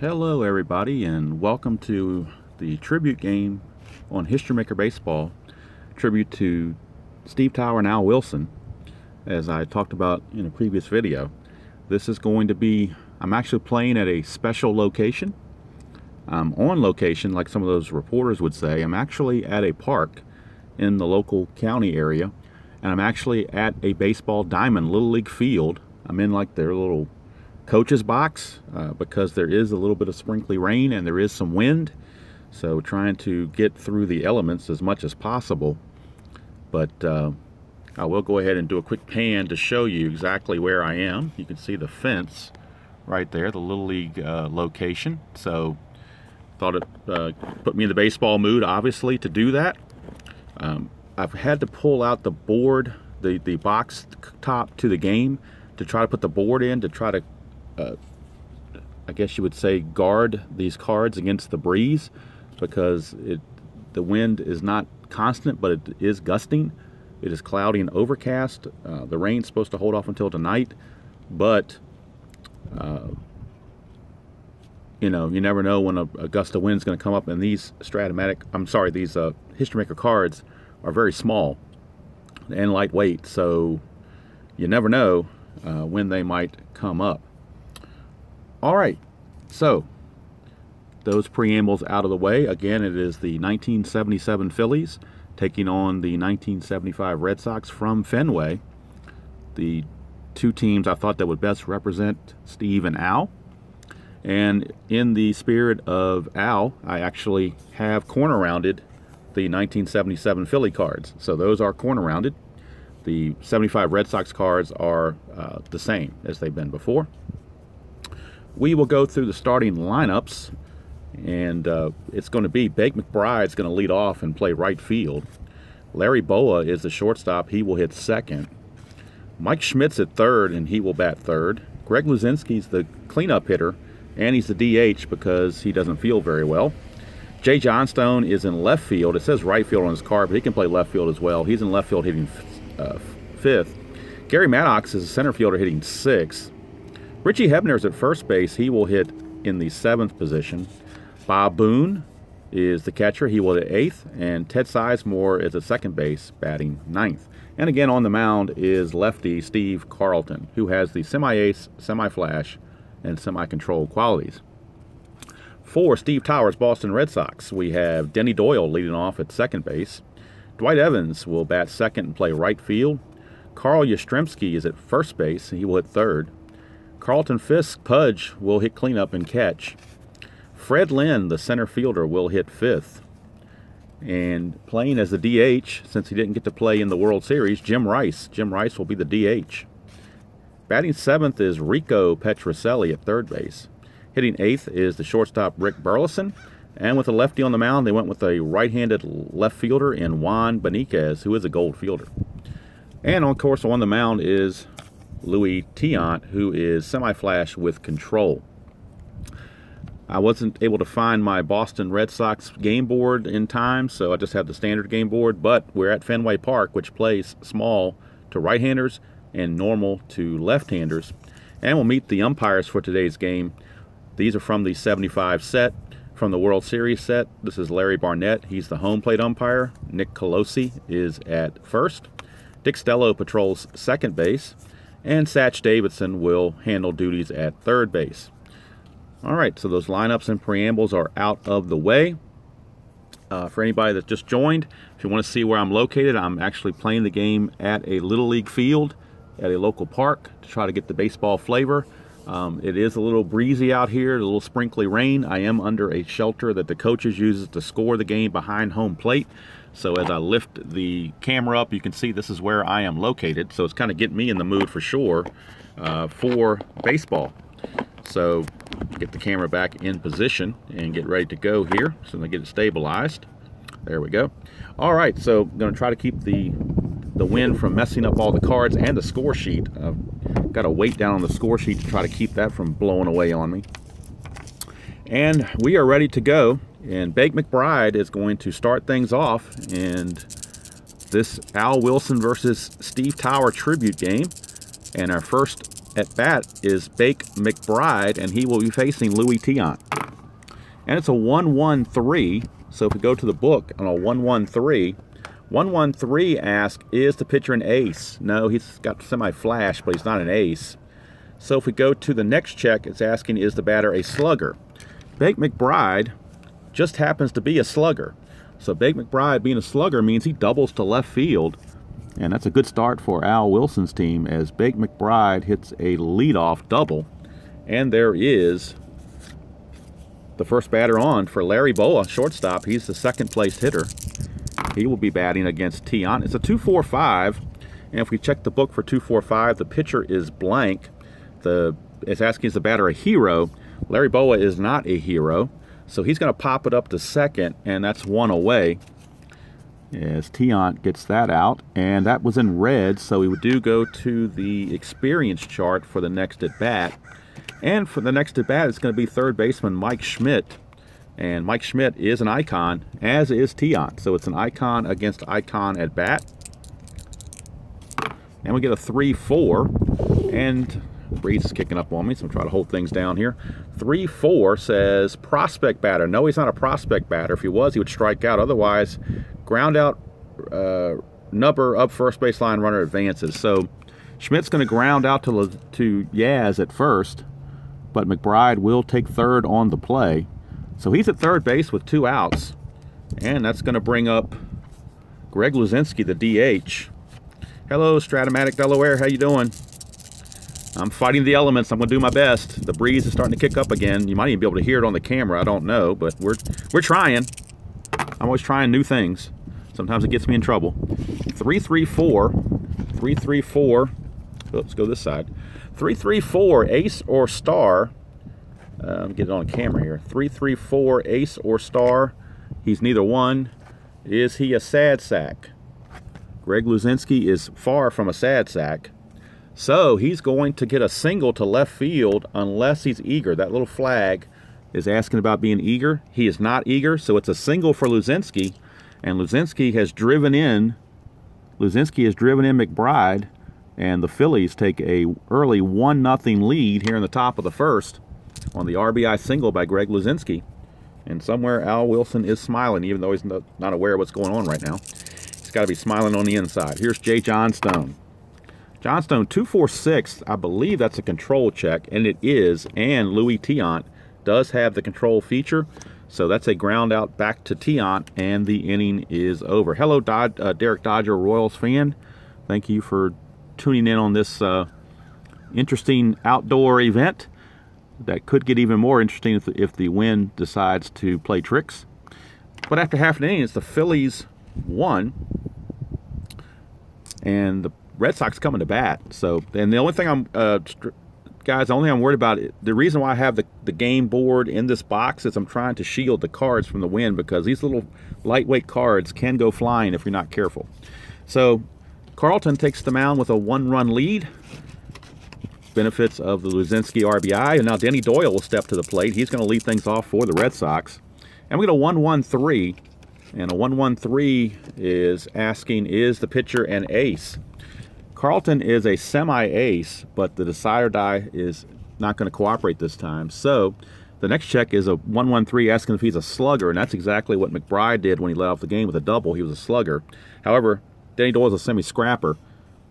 Hello everybody, and welcome to the tribute game on History Maker Baseball, tribute to Steve Tower and Al Wilson. As I talked about in a previous video, this is going to be, I'm actually playing at a special location. I'm on location, like some of those reporters would say. I'm actually at a park in the local county area, and I'm actually at a baseball diamond Little League field. I'm in like their little coach's box because there is a little bit of sprinkly rain and there is some wind, so trying to get through the elements as much as possible. But I will go ahead and do a quick pan to show you exactly where I am. You can see the fence right there, the Little League location. So thought it put me in the baseball mood, obviously, to do that. I've had to pull out the board, the box top to the game, to try to put the board in, to try to I guess you would say guard these cards against the breeze, because the wind is not constant, but it is gusting. It is cloudy and overcast. The rain's supposed to hold off until tonight, but you know, you never know when a gust of wind is going to come up, and these these History Maker cards are very small and lightweight, so you never know when they might come up. All right, so those preambles out of the way. Again, it is the 1977 Phillies taking on the 1975 Red Sox from Fenway. The two teams I thought that would best represent Steve and Al. And in the spirit of Al, I actually have corner rounded the 1977 Philly cards. So those are corner rounded. The 75 Red Sox cards are the same as they've been before. We will go through the starting lineups, and it's going to be Baker McBride's going to lead off and play right field. Larry Boa is the shortstop. He will hit second. Mike Schmidt's at third, and he will bat third. Greg Luzinski's the cleanup hitter, and he's the DH because he doesn't feel very well. Jay Johnstone is in left field. It says right field on his card, but he can play left field as well. He's in left field hitting fifth. Gary Maddox is a center fielder hitting sixth. Richie Hebner's at first base. He will hit in the seventh position. Bob Boone is the catcher. He will hit eighth. And Ted Sizemore is at second base, batting ninth. And again on the mound is lefty Steve Carlton, who has the semi-ace, semi-flash, and semi-control qualities. For Steve Tower's Boston Red Sox, we have Denny Doyle leading off at second base. Dwight Evans will bat second and play right field. Carl Yastrzemski is at first base. He will hit third. Carlton Fisk Pudge will hit cleanup and catch. Fred Lynn, the center fielder, will hit fifth. And playing as the DH, since he didn't get to play in the World Series, Jim Rice. Jim Rice will be the DH. Batting seventh is Rico Petrocelli at third base. Hitting eighth is the shortstop Rick Burleson. And with a lefty on the mound, they went with a right-handed left fielder in Juan Beniquez, who is a gold fielder. And of course on the mound is Louis Tiant, who is semi-flash with control. I wasn't able to find my Boston Red Sox game board in time, so I just have the standard game board, but we're at Fenway Park, which plays small to right-handers and normal to left-handers. And we'll meet the umpires for today's game. These are from the 75 set, from the World Series set. This is Larry Barnett. He's the home plate umpire. Nick Colosi is at first. Dick Stello patrols second base. And Satch Davidson will handle duties at third base. All right, so those lineups and preambles are out of the way. For anybody that just joined, if you want to see where I'm located, I'm actually playing the game at a Little League field at a local park to try to get the baseball flavor. It is a little breezy out here, a little sprinkly rain. I am under a shelter that the coaches use to score the game behind home plate. So as I lift the camera up, you can see this is where I am located. So it's kind of getting me in the mood for sure for baseball. So get the camera back in position and get ready to go here. So I get it stabilized. There we go. All right, so I'm going to try to keep the wind from messing up all the cards and the score sheet. I've got to weight down on the score sheet to try to keep that from blowing away on me. And we are ready to go. And Baker McBride is going to start things off in this Al Wilson versus Steve Tower tribute game. And our first at bat is Bake McBride, and he will be facing Louis Tiant. And it's a 1-1-3. So if we go to the book on a 1-1-3, 1-1-3 asks, is the pitcher an ace? No, he's got semi-flash, but he's not an ace. So if we go to the next check, it's asking, is the batter a slugger? Bake McBride just happens to be a slugger. So Bake McBride being a slugger means he doubles to left field. And that's a good start for Al Wilson's team as Bake McBride hits a leadoff double. And there is the first batter on for Larry Boa, shortstop. He's the second place hitter. He will be batting against Tiant. It's a 2-4-5. And if we check the book for 2-4-5, the pitcher is blank. It's asking, is the batter a hero? Larry Boa is not a hero. So he's going to pop it up to second, and that's one away. As Tiant gets that out, and that was in red, so we do go to the experience chart for the next at bat. And for the next at bat, it's going to be third baseman Mike Schmidt. And Mike Schmidt is an icon, as is Tiant. So it's an icon against icon at bat. And we get a 3-4. And breeze is kicking up on me, so I'm trying to hold things down here. 3-4 says prospect batter. No, he's not a prospect batter. If he was, he would strike out. Otherwise, ground out, number up first baseline, runner advances. So Schmidt's going to ground out to Yaz at first, but McBride will take third on the play. So he's at third base with 2 outs, and that's going to bring up Greg Luzinski, the DH. Hello, Stratomatic Delaware. How you doing? I'm fighting the elements. I'm going to do my best. The breeze is starting to kick up again. You might even be able to hear it on the camera. I don't know, but we're trying. I'm always trying new things. Sometimes it gets me in trouble. 3-3-4. 3-3-4. Let's go this side. 3-3-4, ace or star. Get it on camera here. 3-3-4, ace or star. He's neither one. Is he a sad sack? Greg Luzinski is far from a sad sack. So he's going to get a single to left field unless he's eager. That little flag is asking about being eager. He is not eager, so it's a single for Luzinski. And Luzinski has driven in McBride, and the Phillies take a early 1-0 lead here in the top of the first on the RBI single by Greg Luzinski. And somewhere Al Wilson is smiling, even though he's not aware of what's going on right now. He's got to be smiling on the inside. Here's Jay Johnstone. Johnstone 2-4-6, I believe that's a control check, and it is, and Louis Tiant does have the control feature, so that's a ground out back to Tiant, and the inning is over. Hello, Derek Dodger, Royals fan. Thank you for tuning in on this interesting outdoor event that could get even more interesting if the wind decides to play tricks. But after half an inning, it's the Phillies 1, and the Red Sox coming to bat. So, and the only thing guys, the only thing I'm worried about, the reason why I have the game board in this box is I'm trying to shield the cards from the wind, because these little lightweight cards can go flying if you're not careful. So Carlton takes the mound with a 1-run lead. Benefits of the Luzinski RBI, and now Denny Doyle will step to the plate. He's going to lead things off for the Red Sox. And we get a 1-1-3, and a 1-1-3 is asking, is the pitcher an ace? Carlton is a semi-ace, but the decide or die is not going to cooperate this time. So the next check is a 1-1-3 asking if he's a slugger, and that's exactly what McBride did when he led off the game with a double. He was a slugger. However, Denny Doyle is a semi-scrapper,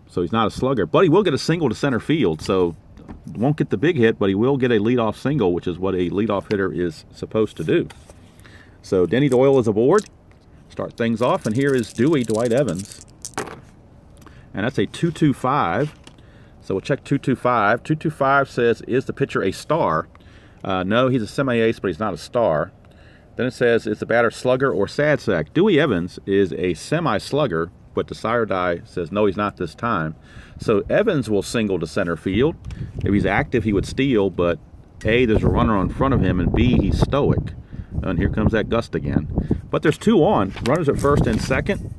so he's not a slugger. But he will get a single to center field, so won't get the big hit, but he will get a leadoff single, which is what a leadoff hitter is supposed to do. So Denny Doyle is aboard. Start things off, and here is Dwight Evans. And that's a 2-2-5. So we'll check 2-2-5. 2-2-5 says, is the pitcher a star? No, he's a semi-ace, but he's not a star. Then it says, is the batter slugger or sad sack? Dewey Evans is a semi-slugger, but the sire die says, no, he's not this time. So Evans will single to center field. If he's active, he would steal, but A, there's a runner in front of him, and B, he's stoic. And here comes that gust again. But there's 2 on. Runners at first and second.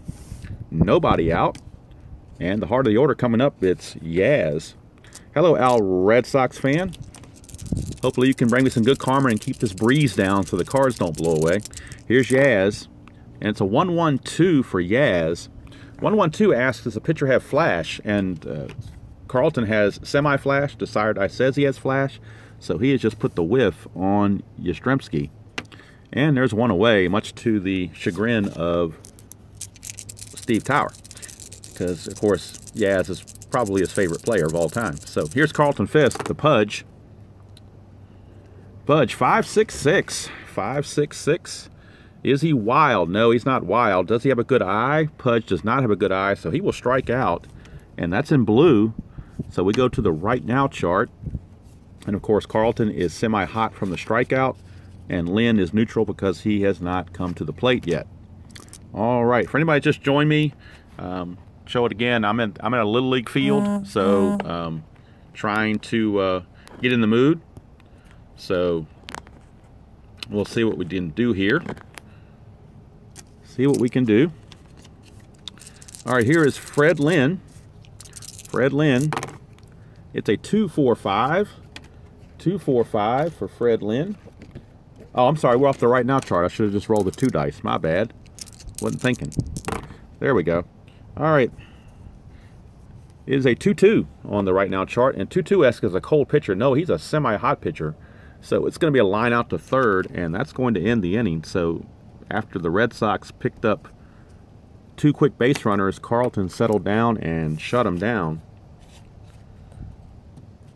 Nobody out. And the heart of the order coming up, it's Yaz. Hello, Al Red Sox fan. Hopefully you can bring me some good karma and keep this breeze down so the cards don't blow away. Here's Yaz. And it's a 1-1-2 for Yaz. 1-1-2 asks, does the pitcher have flash? And Carlton has semi-flash. Desired says he has flash. So he has just put the whiff on Yastrzemski. And there's one away, much to the chagrin of Steve Tower. Because, of course, Yaz is probably his favorite player of all time. So here's Carlton Fisk, the Pudge. Pudge, 5'6". 5'6". Is he wild? No, he's not wild. Does he have a good eye? Pudge does not have a good eye, so he will strike out. And that's in blue. So we go to the right now chart. And of course, Carlton is semi-hot from the strikeout. And Lynn is neutral because he has not come to the plate yet. All right, for anybody just joined me, show it again. I'm in a Little League field, so trying to get in the mood. So we'll see what we can do here. See what we can do. All right, here is Fred Lynn. Fred Lynn. It's a 245. 245 for Fred Lynn. Oh, I'm sorry, we're off the right now chart. I should have just rolled the 2 dice. My bad. Wasn't thinking. There we go. All right. It is a 2-2 on the right now chart. And 2-2-esque is a cold pitcher. No, he's a semi-hot pitcher. So it's going to be a line out to third, and that's going to end the inning. So after the Red Sox picked up 2 quick base runners, Carlton settled down and shut them down.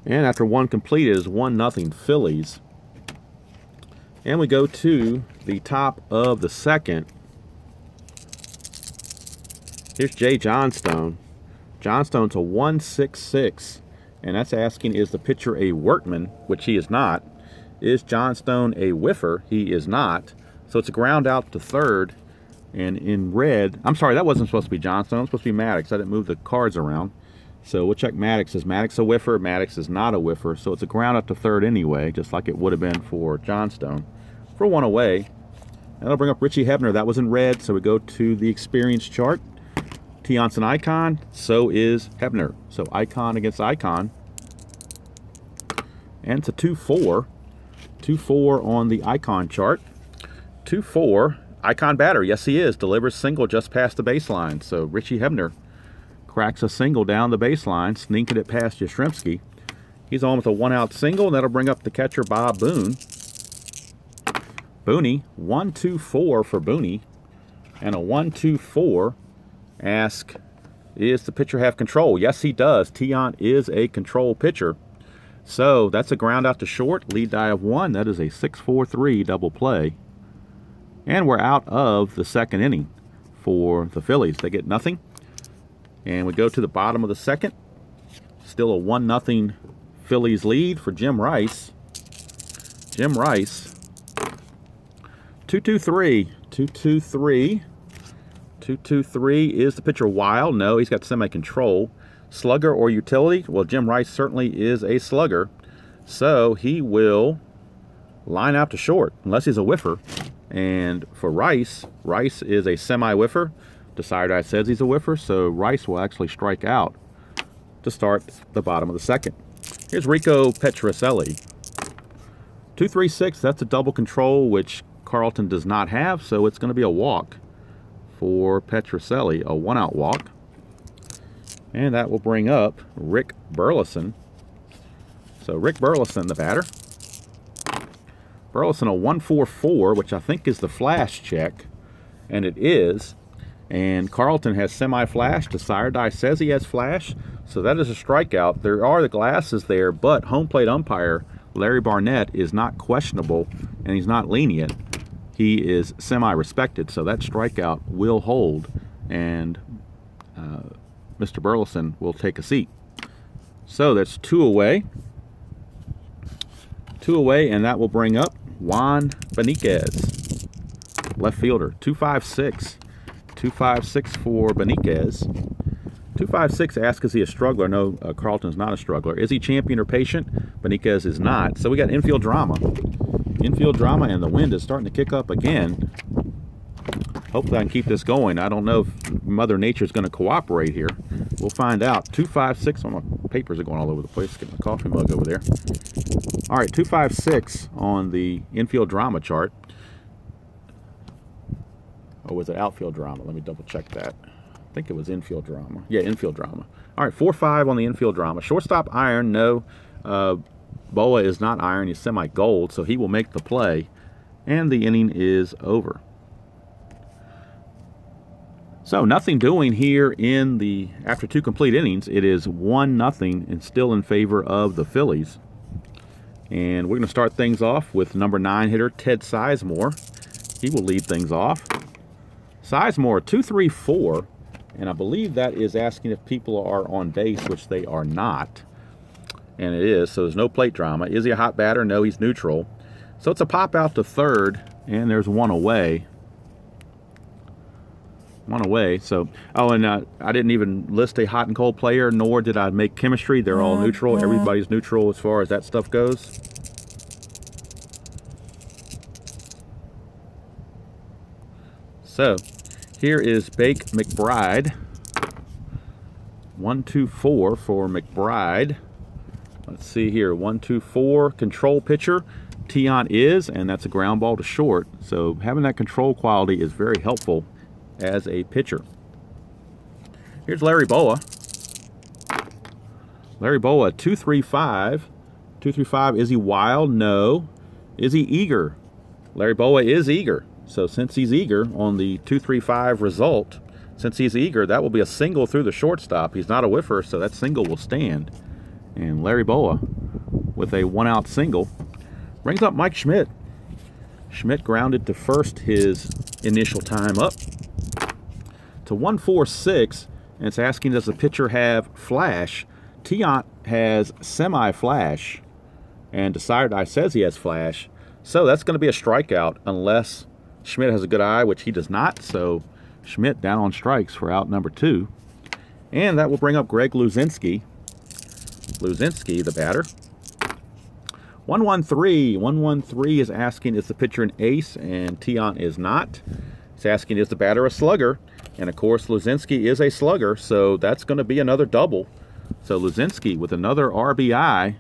And after 1 complete, it is 1-0 Phillies. And we go to the top of the second. Here's Jay Johnstone. Johnstone's a 166. And that's asking, is the pitcher a workman? Which he is not. Is Johnstone a whiffer? He is not. So it's a ground out to third. And in red, I'm sorry, that wasn't supposed to be Johnstone. It was supposed to be Maddox. I didn't move the cards around. So we'll check Maddox. Is Maddox a whiffer? Maddox is not a whiffer. So it's a ground out to third anyway, just like it would have been for Johnstone. For 1 away. That'll bring up Richie Hebner. That was in red. So we go to the experience chart. Tion's an icon. So is Hebner. So icon against icon. And it's a 2-4. 2-4 on the icon chart. 2-4. Icon batter. Yes, he is. Delivers single just past the baseline. So Richie Hebner cracks a single down the baseline, sneaking it past Yastrzemski. He's on with a 1-out single, and that'll bring up the catcher, Bob Boone. Booney, 1-2-4 for Booney. And a 1-2-4. Ask, is the pitcher have control? Yes, he does. Tion is a control pitcher. So that's a ground out to short. Lead die of 1. That is a 6-4-3 double play. And we're out of the second inning for the Phillies. They get nothing. And we go to the bottom of the second. Still a 1-0 Phillies lead for Jim Rice. Jim Rice. 2-2-3. 2-2-3. 2-2-3. Is the pitcher wild? No, he's got semi-control. Slugger or utility? Well, Jim Rice certainly is a slugger. So he will line out to short, unless he's a whiffer. And for Rice, Rice is a semi-whiffer. Desired says he's a whiffer, so Rice will actually strike out to start the bottom of the second. Here's Rico Petrocelli. 2-3-6, that's a double control, which Carlton does not have, so it's going to be a walk for Petrocelli, a 1-out walk. And that will bring up Rick Burleson. So Rick Burleson, the batter. Burleson, a 1-4-4, which I think is the flash check, and it is. And Carlton has semi-flash. Desired says he has flash, so that is a strikeout. There are the glasses there, but home plate umpire Larry Barnett is not questionable, and he's not lenient. He is semi-respected, so that strikeout will hold, and Mr. Burleson will take a seat. So that's 2 away. 2 away, and that will bring up Juan Beniquez, left fielder. 2-5-6. 2-5-6 for Beniquez. 2-5-6 asks, is he a struggler? No, Carlton's not a struggler. Is he champion or patient? Beniquez is not. So we got infield drama. Infield drama, and the wind is starting to kick up again. Hopefully I can keep this going. I don't know if Mother Nature is going to cooperate here. We'll find out. 2-5-6. Oh, my papers are going all over the place. Get my coffee mug over there. All right, 2-5-6 on the infield drama chart. Or was it outfield drama? Let me double check that. think it was infield drama. Yeah, infield drama. All right, 4-5 on the infield drama. Shortstop iron, no. Boa is not iron, he's semi-gold, so he will make the play, and the inning is over. So nothing doing here in the after 2 complete innings. It is 1-0 and still in favor of the Phillies. And we're going to start things off with number 9 hitter Ted Sizemore. He will lead things off. Sizemore 2-3-4, and I believe that is asking if people are on base, which they are not. And it is, so there's no plate drama. Is he a hot batter? No, he's neutral. So it's a pop out to third, and there's one away. One away. So, oh, and I didn't even list a hot and cold player, nor did I make chemistry. They're all neutral. Everybody's neutral as far as that stuff goes. So, here is Bake McBride. 1-2-4 for McBride. Let's see here, 1-2-4, control pitcher. Tiant is, and that's a ground ball to short. So having that control quality is very helpful as a pitcher. Here's Larry Boa. Larry Boa, 2-3-5. 2-3-5, is he wild? No. Is he eager? Larry Boa is eager. So since he's eager on the 2-3-5 result, since he's eager, that will be a single through the shortstop. He's not a whiffer, so that single will stand. And Larry Boa, with a 1-out single, brings up Mike Schmidt. Schmidt grounded to first his initial time up. To 1-4-6, and it's asking, does the pitcher have flash? Tiant has semi-flash, and Decidedeye says he has flash. So that's going to be a strikeout unless Schmidt has a good eye, which he does not. So Schmidt down on strikes for out number 2. And that will bring up Greg Luzinski. Luzinski, the batter. 1-1-3. 1-1-3 is asking, is the pitcher an ace? And Tiant is not. It's asking, is the batter a slugger? And of course, Luzinski is a slugger, so that's going to be another double. So Luzinski with another RBI.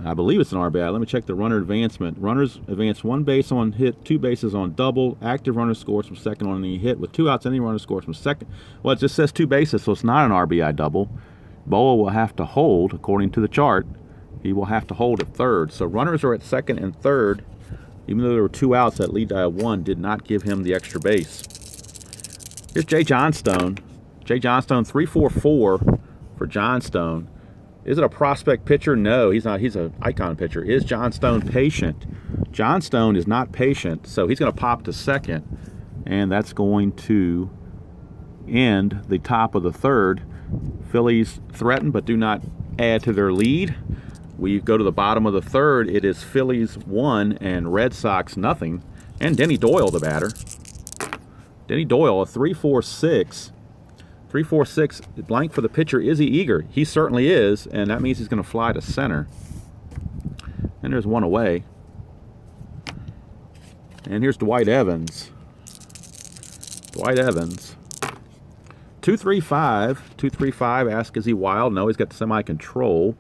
I believe it's an RBI. Let me check the runner advancement. Runners advance 1 base on hit, 2 bases on double. Active runner scores from second on any hit. With 2 outs, any runner scores from second. Well, it just says 2 bases, so it's not an RBI double. Boa will have to hold, according to the chart. He will have to hold at third. So runners are at second and third. Even though there were 2 outs, that lead die of 1 did not give him the extra base. Here's Jay Johnstone. Jay Johnstone, 3-4-4 for Johnstone. Is it a prospect pitcher? No, he's not. He's an icon pitcher. Is Johnstone patient? Johnstone is not patient, so he's going to pop to second, and that's going to end the top of the third. Phillies threaten but do not add to their lead. We go to the bottom of the third. It is Phillies 1 and Red Sox nothing. And Denny Doyle, the batter. Denny Doyle, a 3-4-6. 3-4-6, blank for the pitcher. Is he eager? He certainly is, and that means he's going to fly to center. And there's one away. And here's Dwight Evans. Dwight Evans. 2-3-5. 2-3-5, ask, is he wild? No, he's got the semi-control.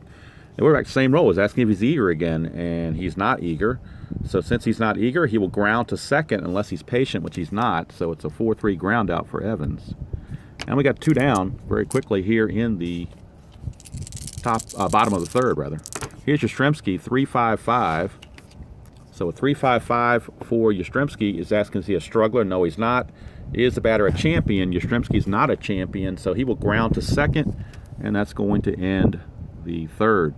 And we're back to the same role. He's asking if he's eager again, and he's not eager. So since he's not eager, he will ground to second unless he's patient, which he's not. So it's a 4-3 ground out for Evans. And we got 2 down very quickly here in the bottom of the third, rather. Here's Yastrzemski, 3-5-5. So a 3-5-5 for Yastrzemski is asking, is he a struggler? No, he's not. Is the batter a champion? Yastrzemski's not a champion, so he will ground to second, and that's going to end the third.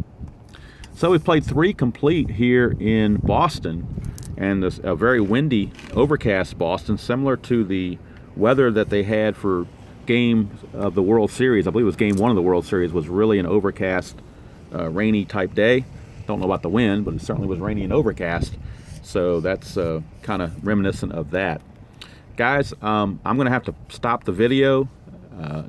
So we played 3 complete here in Boston, and this a very windy, overcast Boston, similar to the weather that they had for game of the World Series. I believe it was game 1 of the World Series, was really an overcast, rainy type day. Don't know about the wind, but it certainly was rainy and overcast. So that's kind of reminiscent of that. Guys, I'm going to have to stop the video.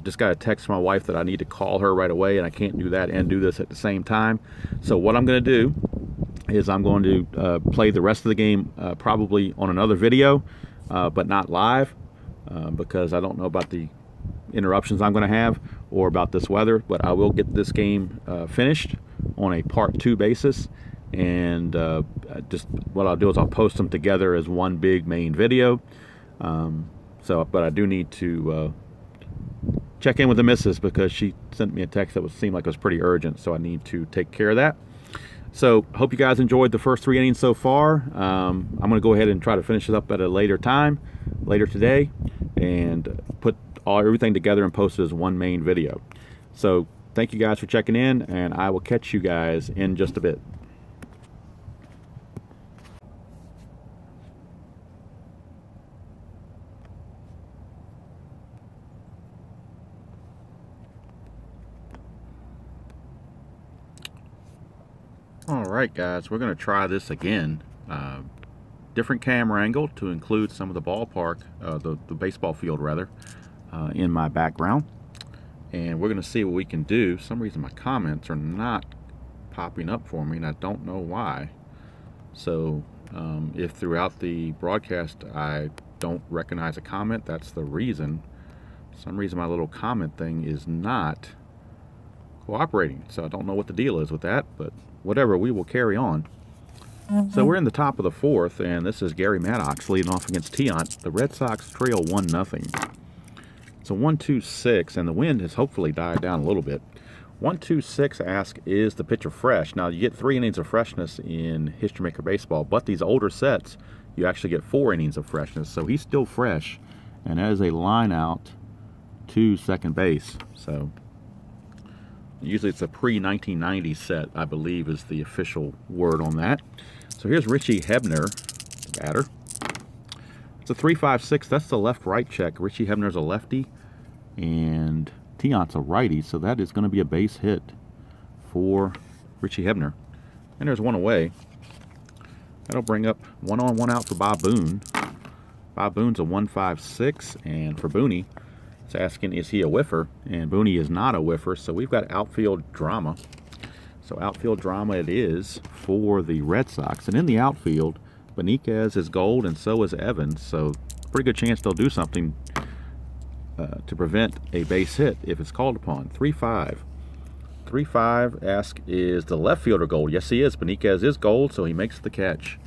Just got a text from my wife that I need to call her right away, and I can't do that and do this at the same time. So what I'm going to do is I'm going to play the rest of the game probably on another video, but not live, because I don't know about the interruptions I'm going to have or about this weather. But I will get this game finished on a part 2 basis, and just what I'll do is I'll post them together as one big main video. But I do need to check in with the missus because she sent me a text that seemed like it was pretty urgent, so I need to take care of that. So hope you guys enjoyed the first 3 innings so far. I'm going to go ahead and try to finish it up at a later time, later today, and put everything together and post it as one main video. So thank you guys for checking in, and I will catch you guys in just a bit. Alright guys, we're going to try this again. Different camera angle to include some of the ballpark, the baseball field rather, in my background. And we're going to see what we can do. For some reason my comments are not popping up for me and I don't know why. So if throughout the broadcast I don't recognize a comment, that's the reason. For some reason my little comment thing is not cooperating. So I don't know what the deal is with that, but whatever, we will carry on. So we're in the top of the 4th, and this is Gary Maddox leading off against Tiant. The Red Sox trail 1-0. It's a 1-2-6, and the wind has hopefully died down a little bit. 1-2-6 asks, is the pitcher fresh? Now, you get 3 innings of freshness in History Maker Baseball, but these older sets, you actually get 4 innings of freshness. So he's still fresh, and that is a line out to second base. So usually it's a pre-1990 set, I believe, is the official word on that. So here's Richie Hebner, the batter. It's a 3-5-6. That's the left-right check. Richie Hebner's a lefty, and Tiant's a righty, so that is going to be a base hit for Richie Hebner. And there's one away. That'll bring up 1 on, 1 out for Bob Boone. Bob Boone's a 1-5-6, and for Booney, it's asking, is he a whiffer? And Booney is not a whiffer, so we've got outfield drama. So outfield drama it is for the Red Sox. And in the outfield, Benitez is gold and so is Evans. So pretty good chance they'll do something to prevent a base hit if it's called upon. 3-5. 3-5 ask, is the left fielder gold? Yes, he is. Benitez is gold, so he makes the catch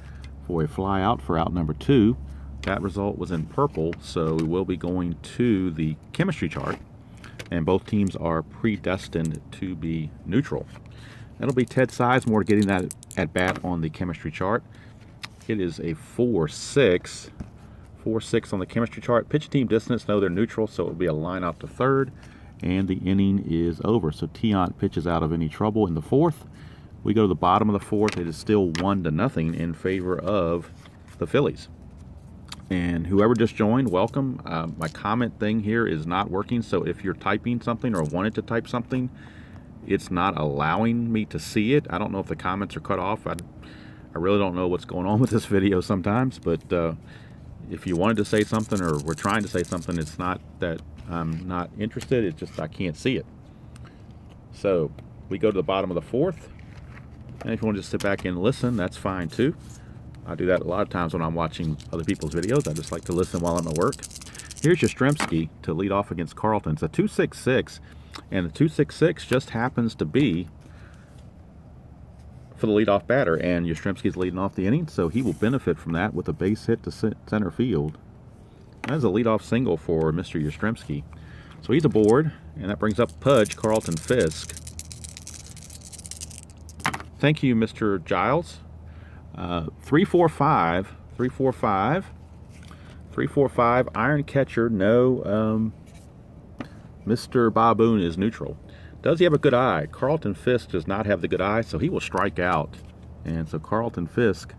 for a fly out for out number 2. That result was in purple, so we will be going to the chemistry chart, and both teams are predestined to be neutral. That'll be Ted Sizemore getting that at bat on the chemistry chart. It is a 4-6. 4-6 on the chemistry chart. Pitch team distance, no, they're neutral, so it will be a line out to third, and the inning is over. So Tiant pitches out of any trouble in the 4th. We go to the bottom of the 4th. It is still 1-0 in favor of the Phillies. And whoever just joined, welcome. My comment thing here is not working, so if you're typing something or wanted to type something, it's not allowing me to see it. I don't know if the comments are cut off. I really don't know what's going on with this video sometimes, but if you wanted to say something or were trying to say something, it's not that I'm not interested, it's just I can't see it. So we go to the bottom of the 4th, and if you want to just sit back and listen, that's fine too. I do that a lot of times when I'm watching other people's videos. I just like to listen while I'm at work. Here's Yastrzemski to lead off against Carlton. It's a 2-6-6, and the 2-6-6 just happens to be for the leadoff batter, and Yastrzemski's leading off the inning, so he will benefit from that with a base hit to center field. That is a leadoff single for Mr. Yastrzemski. So he's aboard, and that brings up Pudge Carlton Fisk. Thank you, Mr. Giles. 3-4-5, 3-4-5, 3-4-5, iron catcher, no, Mr. Bob Boone is neutral. Does he have a good eye? Carlton Fisk does not have the good eye, so he will strike out. And so Carlton Fisk,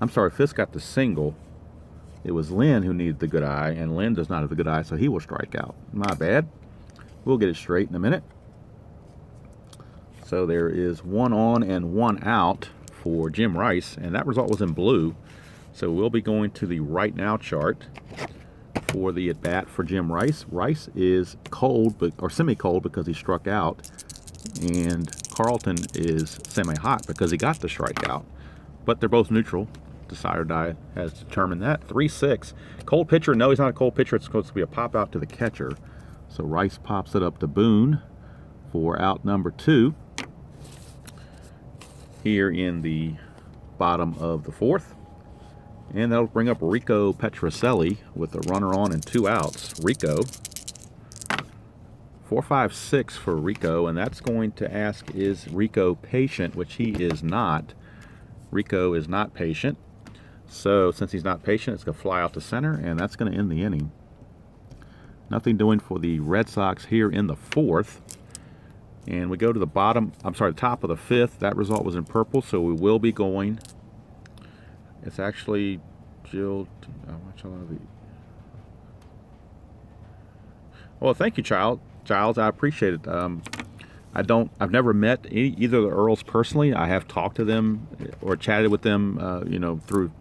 I'm sorry, Fisk got the single. It was Lynn who needed the good eye, and Lynn does not have the good eye, so he will strike out. My bad. We'll get it straight in a minute. So there is 1 on and 1 out for Jim Rice, and that result was in blue. So we'll be going to the right now chart for the at bat for Jim Rice. Rice is cold, or semi-cold, because he struck out, and Carlton is semi-hot because he got the strikeout. But they're both neutral. Decider die has determined that. 3-6. Cold pitcher? No, he's not a cold pitcher. It's supposed to be a pop out to the catcher. So Rice pops it up to Boone for out number 2. Here in the bottom of the 4th. And that'll bring up Rico Petrocelli with a runner on and 2 outs. Rico 456 for Rico, and that's going to ask, is Rico patient, which he is not. Rico is not patient. So since he's not patient, it's going to fly out to center, and that's going to end the inning. Nothing doing for the Red Sox here in the 4th. And we go to the top of the 5th. That result was in purple, so we will be going. It's actually Jill. Well, thank you, Giles. I appreciate it. I've never met either of the Earls personally. I have talked to them or chatted with them, you know, through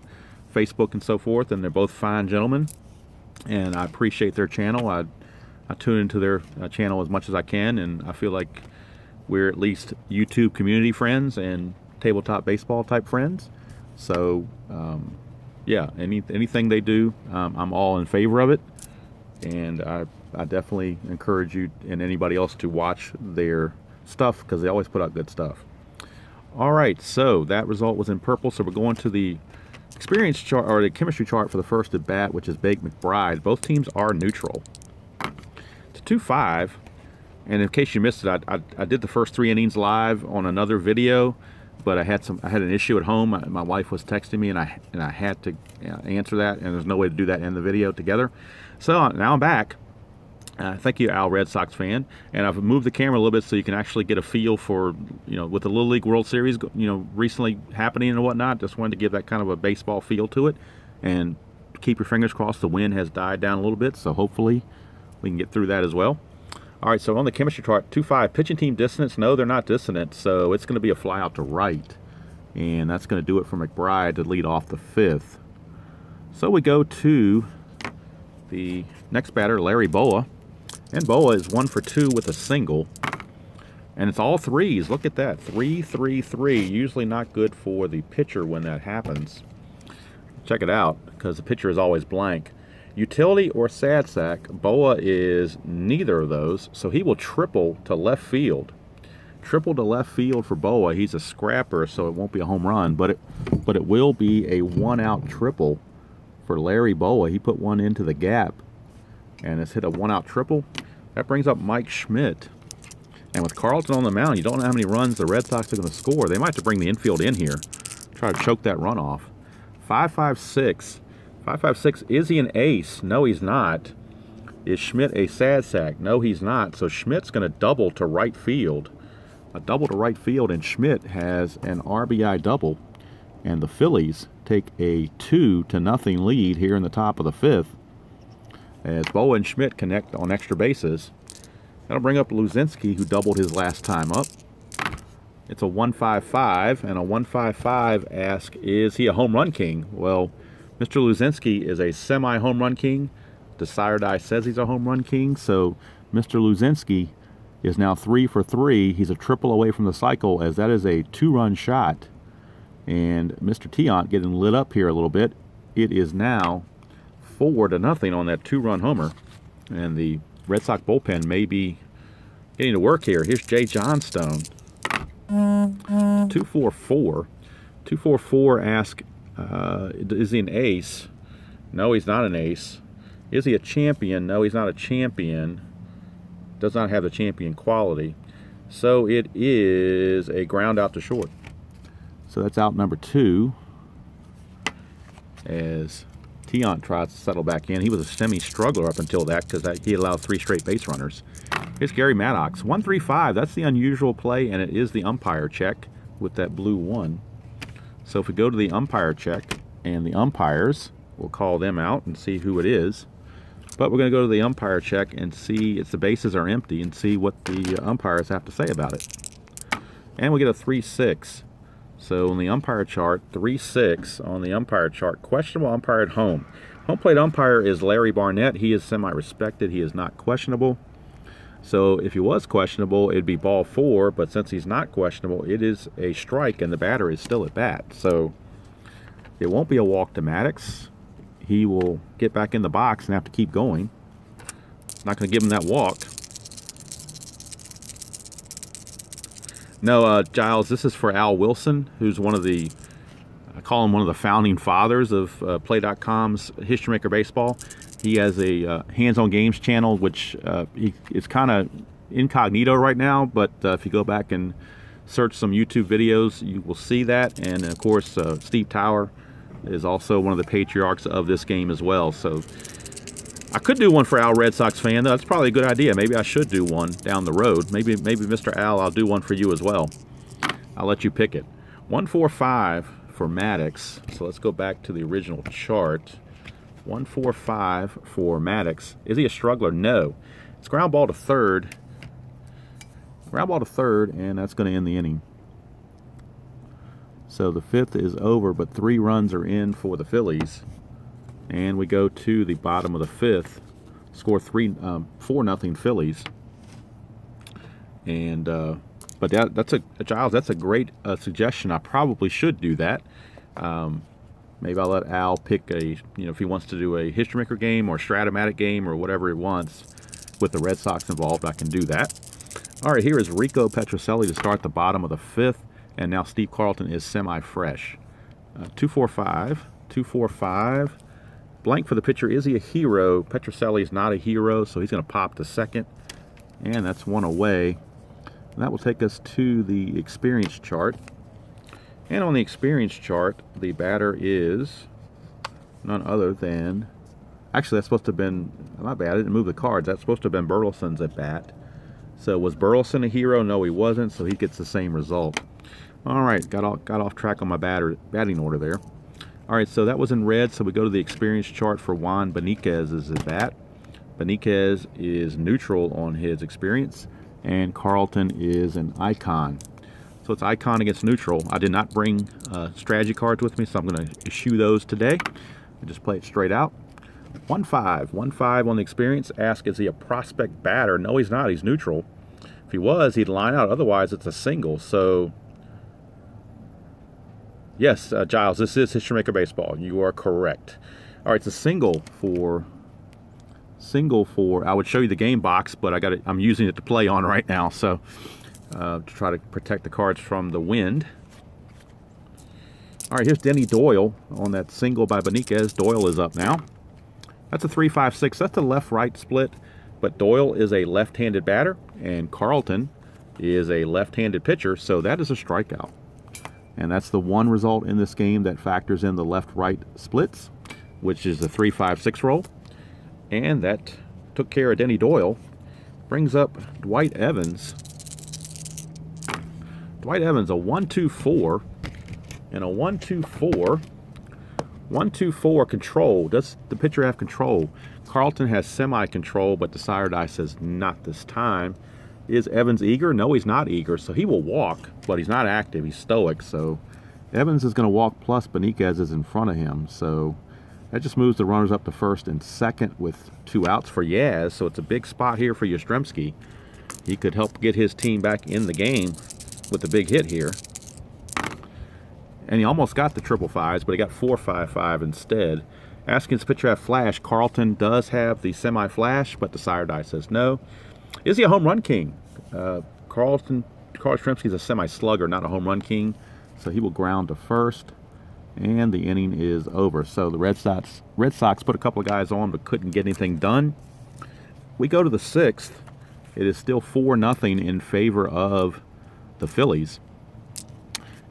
Facebook and so forth, and they're both fine gentlemen, and I appreciate their channel. I tune into their channel as much as I can, and I feel like we're at least YouTube community friends and tabletop baseball type friends. So yeah, anything they do, I'm all in favor of it, and I definitely encourage you and anybody else to watch their stuff, because they always put out good stuff. All right, so that result was in purple, so we're going to the experience chart, or the chemistry chart, for the first at bat, which is Bake McBride. Both teams are neutral. It's 2-5, and in case you missed it, I did the first 3 innings live on another video, but I had an issue at home. My wife was texting me, and I had to answer that, and there's no way to do that in the video together. So now I'm back. Thank you, Al, Red Sox fan. And I've moved the camera a little bit so you can actually get a feel for, you know, with the Little League World Series, you know, recently happening and whatnot. Just wanted to give that kind of a baseball feel to it. And keep your fingers crossed, the wind has died down a little bit, so hopefully we can get through that as well. All right, so on the chemistry chart, 2-5, pitching team dissonance. No, they're not dissonant, so it's going to be a fly out to right. And that's going to do it for McBride to lead off the 5th. So we go to the next batter, Larry Boa. And Boa is 1 for 2 with a single. And it's all threes. Look at that. 3-3-3. Usually not good for the pitcher when that happens. Check it out, because the pitcher is always blank. Utility or sad sack. Boa is neither of those, so he will triple to left field. Triple to left field for Boa. He's a scrapper, so it won't be a home run, but it will be a 1-out triple for Larry Boa. He put one into the gap, and it's hit a 1-out triple. That brings up Mike Schmidt. And with Carlton on the mound, you don't know how many runs the Red Sox are going to score. They might have to bring the infield in here, try to choke that run off. 5-5-6. 5-5-6. Is he an ace? No, he's not. Is Schmidt a sad sack? No, he's not. So Schmidt's going to double to right field. A double to right field, and Schmidt has an RBI double. And the Phillies take a 2-0 lead here in the top of the 5th, as Boa and Schmidt connect on extra bases. That'll bring up Luzinski, who doubled his last time up. It's a 1-5-5, and a 1-5-5 asks, is he a home run king? Well, Mr. Luzinski is a semi-home run king. The Sire Die says he's a home run king, so Mr. Luzinski is now 3 for 3. He's a triple away from the cycle, as that is a 2-run shot. And Mr. Tiant getting lit up here a little bit. It is now 4-0 on that 2-run homer, and the Red Sox bullpen may be getting to work here. Here's Jay Johnstone. 2-4-4. 2-4-4 asks, is he an ace? No, he's not an ace. Is he a champion? No, he's not a champion. Does not have the champion quality. So it is a ground out to short. So that's out number 2, as Tiant tries to settle back in. He was a semi-struggler up until that, because he allowed 3 straight base runners. Here's Gary Maddox. 1-3-5. That's the unusual play, and it is the umpire check with that blue 1. So if we go to the umpire check, and the umpires, we'll call them out and see who it is. But we're going to go to the umpire check and see if the bases are empty, and see what the umpires have to say about it. And we get a 3-6. So on the umpire chart, 3-6 on the umpire chart. Questionable umpire at home. Home plate umpire is Larry Barnett. He is semi-respected. He is not questionable. So if he was questionable, it'd be ball 4. But since he's not questionable, it is a strike, and the batter is still at bat. So it won't be a walk to Maddox. He will get back in the box and have to keep going. Not going to give him that walk. No, Giles, this is for Al Wilson, who's one of the, I call him one of the founding fathers of Play.com's History Maker Baseball. He has a Hands on Games channel, which is kind of incognito right now, but if you go back and search some YouTube videos, you will see that. And of course, Steve Tower is also one of the patriarchs of this game as well. So I could do one for Al, Red Sox fan. That's probably a good idea. Maybe I should do one down the road. Maybe Mr. Al, I'll do one for you as well. I'll let you pick it. 145 for Maddox. So let's go back to the original chart. 145 for Maddox. Is he a struggler? No. It's ground ball to third. Ground ball to third, and that's going to end the inning. So the fifth is over, but 3 runs are in for the Phillies. And we go to the bottom of the fifth. Score 4-0 Phillies. And but that's a Giles. That's a great suggestion. I probably should do that. Maybe I'll let Al pick if he wants to do a History Maker game or Stratomatic game or whatever he wants with the Red Sox involved. I can do that. All right, here is Rico Petrocelli to start the bottom of the fifth, and now Steve Carlton is semi-fresh. 245, 245. Blank for the pitcher. Is he a hero? Petrocelli is not a hero, so he's going to pop to second, and that's 1 away. And that will take us to the experience chart. And on the experience chart, the batter is none other than... Actually, that's supposed to have been... My bad, I didn't move the cards. That's supposed to have been Burleson's at bat. So was Burleson a hero? No, he wasn't, so he gets the same result. All right, got off track on my batting order there. All right, so that was in red, so we go to the experience chart for Juan Beniquez's at bat. Beniquez is neutral on his experience, and Carlton is an icon. So it's icon against neutral. I did not bring strategy cards with me, so I'm going to eschew those today. I just play it straight out. 1-5. 1-5 on the experience. Ask, is he a prospect batter? No, he's not. He's neutral. If he was, he'd line out. Otherwise, it's a single. So, yes, Giles, this is History Maker Baseball. You are correct. All right, it's a single for... I would show you the game box, but I'm using it to play on right now. So... to try to protect the cards from the wind. All right, here's Denny Doyle on that single by Beniquez. Doyle is up now. That's a 3-5-6. That's a left-right split, but Doyle is a left-handed batter, and Carlton is a left-handed pitcher, so that is a strikeout. And that's the one result in this game that factors in the left-right splits, which is the 3-5-6 roll. And that took care of Denny Doyle. Brings up Dwight Evans. Dwight Evans, a 1-2-4, and a 1-2-4. 1-2-4 control. Does the pitcher have control? Carlton has semi-control, but the sire die says not this time. Is Evans eager? No, he's not eager, so he will walk, but he's not active. He's stoic, so Evans is going to walk, plus Beniquez is in front of him, so that just moves the runners up to first and second with 2 outs for Yaz, so it's a big spot here for Yastrzemski. He could help get his team back in the game with the big hit here. And he almost got the 555s, but he got 4-5-5 instead. Asking, does pitcher have flash? Carlton does have the semi-flash, but the sire die says no. Is he a home run king? Carl Yastrzemski is a semi-slugger, not a home run king, so he will ground to first, and the inning is over. So the Red Sox put a couple of guys on, but couldn't get anything done. We go to the 6th. It is still 4-0 in favor of the Phillies,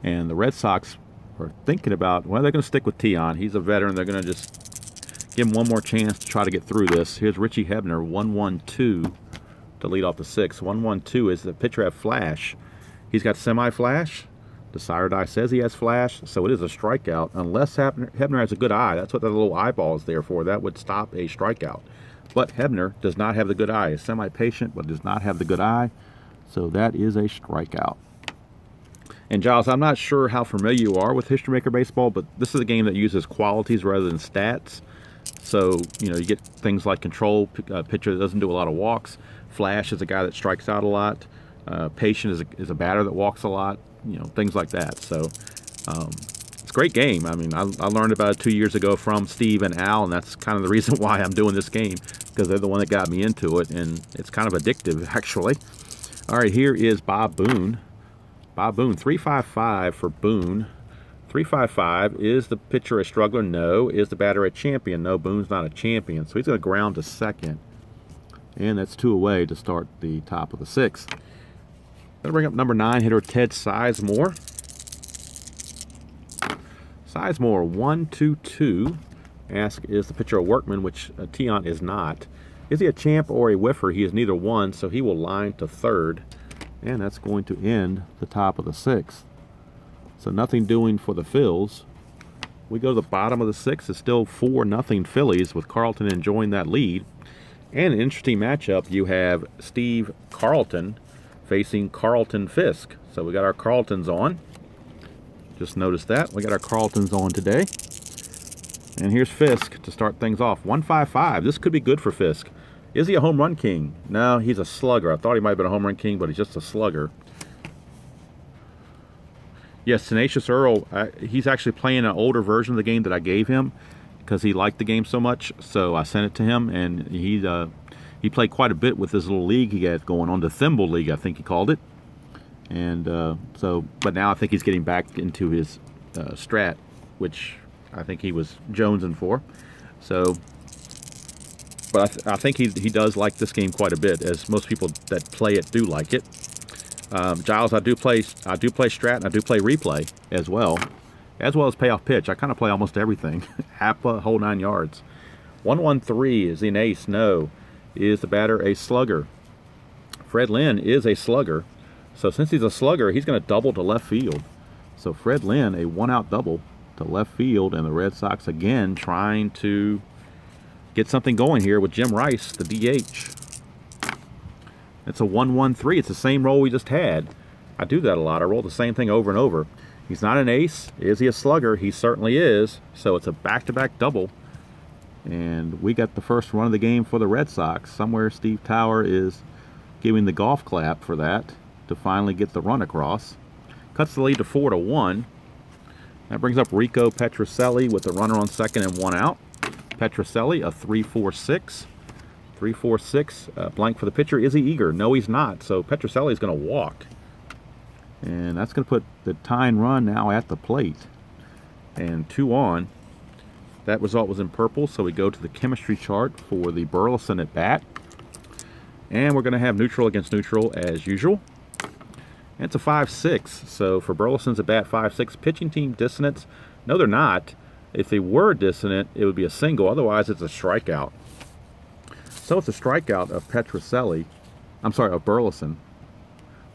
and the Red Sox are thinking about, well, they're going to stick with Tion. He's a veteran. They're going to just give him one more chance to try to get through this. Here's Richie Hebner, 1-1-2 to lead off the 6th. 1-1-2 is the pitcher have flash. He's got semi-flash. The sire die says he has flash, so it is a strikeout unless Hebner has a good eye. That's what that little eyeball is there for. That would stop a strikeout. But Hebner does not have the good eye. He's semi-patient, but does not have the good eye. So that is a strikeout. And Giles, I'm not sure how familiar you are with History Maker Baseball, but this is a game that uses qualities rather than stats. So, you get things like control, pitcher that doesn't do a lot of walks. Flash is a guy that strikes out a lot. Patient is a batter that walks a lot. Things like that. So, it's a great game. I mean, I learned about it 2 years ago from Steve and Al, and that's kind of the reason why I'm doing this game, because they're the one that got me into it, and it's kind of addictive, actually. All right, here is Bob Boone. Bob Boone, 3-5-5 for Boone. 3-5-5. Is the pitcher a struggler? No. Is the batter a champion? No, Boone's not a champion. So he's going to ground to second. And that's 2 away to start the top of the 6th. Gonna bring up number 9 hitter Ted Sizemore. Sizemore, 1-2-2. Ask, is the pitcher a workman, which Tion is not. Is he a champ or a whiffer? He is neither one, so he will line to third. And that's going to end the top of the 6th. So nothing doing for the Phils. We go to the bottom of the 6th. It's still 4-0 Phillies, with Carlton enjoying that lead. And an interesting matchup. You have Steve Carlton facing Carlton Fisk. So we got our Carltons on. Just noticed that. We got our Carltons on today. And here's Fisk to start things off. 155. This could be good for Fisk. Is he a home run king? No, he's a slugger. I thought he might have been a home run king, but he's just a slugger. Yes, Tenacious Earl, he's actually playing an older version of the game that I gave him because he liked the game so much. So I sent it to him, and he played quite a bit with this little league he got going on, the Thimble League, I think he called it. And but now I think he's getting back into his strat, which I think he was jonesing for. So, but I think he does like this game quite a bit, as most people that play it do like it. Giles, I do play strat, and I do play replay as well as payoff pitch. I kind of play almost everything. Appa, whole 9 yards. 113, is he an ace? No. Is the batter a slugger? Fred Lynn is a slugger. So since he's a slugger, he's going to double to left field. So Fred Lynn, a 1-out double to left field, and the Red Sox again trying to get something going here with Jim Rice, the DH. It's a 1-1-3. It's the same roll we just had. I do that a lot. I roll the same thing over and over. He's not an ace. Is he a slugger? He certainly is. So it's a back-to-back double. And we got the first run of the game for the Red Sox. Somewhere Steve Tower is giving the golf clap for that to finally get the run across. Cuts the lead to 4-1. That brings up Rico Petrocelli with the runner on second and 1 out. Petrocelli, a 3-4-6. 3-4-6, blank for the pitcher. Is he eager? No, he's not. So Petrocelli is going to walk. And that's going to put the tying run now at the plate. And 2 on. That result was in purple, so we go to the chemistry chart for the Burleson at bat. And we're going to have neutral against neutral as usual. And it's a 5-6. So for Burleson's at bat, 5-6. Pitching team dissonance. No, they're not. If they were dissonant, it would be a single. Otherwise, it's a strikeout. So it's a strikeout of Petrocelli. I'm sorry, of Burleson